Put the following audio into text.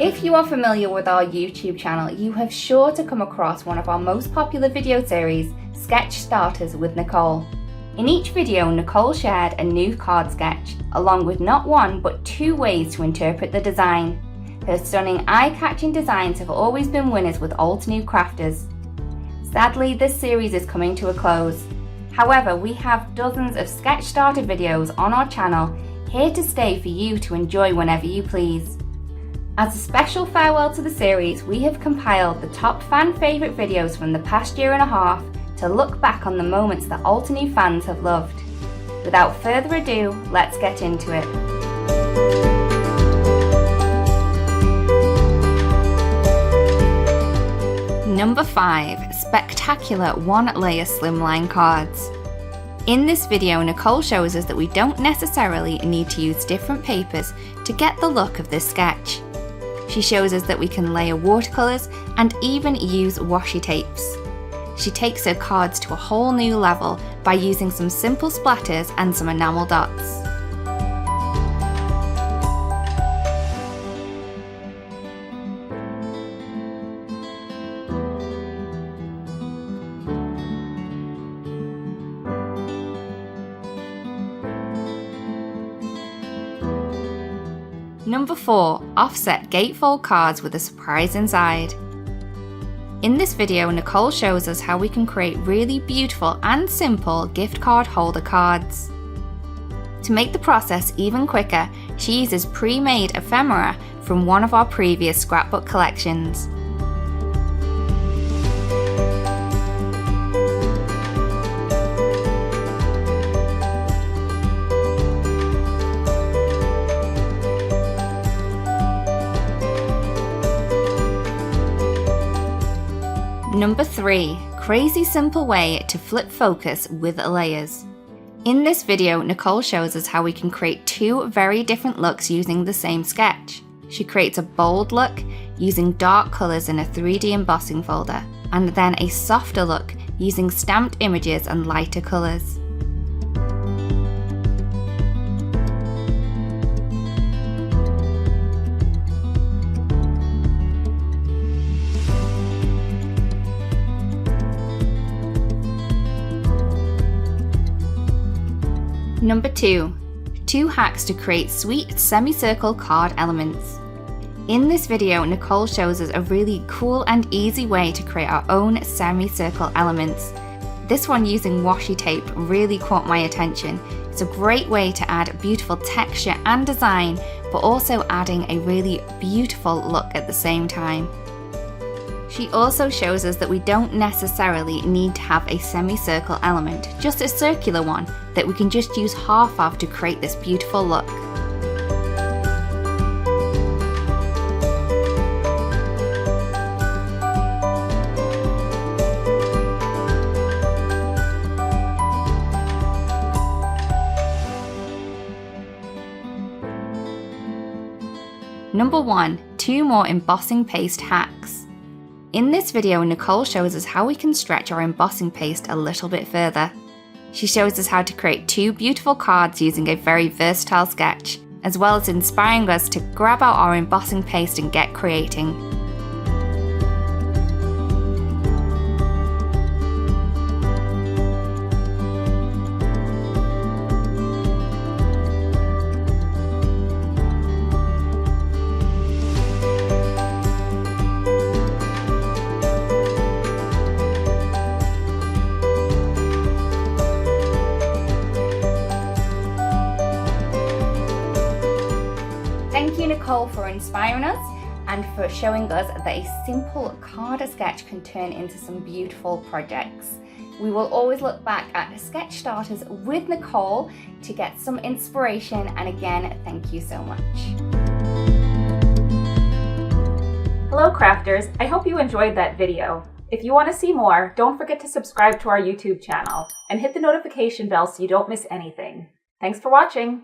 If you are familiar with our YouTube channel, you have sure to come across one of our most popular video series, Sketch Starters with Nicole. In each video, Nicole shared a new card sketch, along with not one but two ways to interpret the design. Her stunning eye-catching designs have always been winners with old to new crafters. Sadly, this series is coming to a close. However, we have dozens of Sketch Starter videos on our channel, here to stay for you to enjoy whenever you please. As a special farewell to the series, we have compiled the top fan favourite videos from the past year and a half to look back on the moments that Altenew fans have loved. Without further ado, let's get into it. Number 5. Spectacular one-layer slimline cards. In this video, Nicole shows us that we don't necessarily need to use different papers to get the look of this sketch. She shows us that we can layer watercolours and even use washi tapes. She takes her cards to a whole new level by using some simple splatters and some enamel dots. Number 4. Offset gatefold cards with a surprise inside. In this video, Nicole shows us how we can create really beautiful and simple gift card holder cards. To make the process even quicker, she uses pre-made ephemera from one of our previous scrapbook collections. Number 3. Crazy simple way to flip focus with layers. In this video, Nicole shows us how we can create two very different looks using the same sketch. She creates a bold look using dark colours in a 3D embossing folder, and then a softer look using stamped images and lighter colours. Number 2. 2 hacks to create sweet semicircle card elements. In this video, Nicole shows us a really cool and easy way to create our own semicircle elements. This one using washi tape really caught my attention. It's a great way to add beautiful texture and design, but also adding a really beautiful look at the same time. She also shows us that we don't necessarily need to have a semicircle element, just a circular one that we can just use half of to create this beautiful look. Number 1. 2 more embossing paste hacks. In this video, Nicole shows us how we can stretch our embossing paste a little bit further. She shows us how to create 2 beautiful cards using a very versatile sketch, as well as inspiring us to grab out our embossing paste and get creating. Thank you, Nicole, for inspiring us and for showing us that a simple card sketch can turn into some beautiful projects. We will always look back at Sketch Starters with Nicole to get some inspiration, and again, thank you so much. Hello crafters, I hope you enjoyed that video. If you want to see more, don't forget to subscribe to our YouTube channel and hit the notification bell so you don't miss anything. Thanks for watching!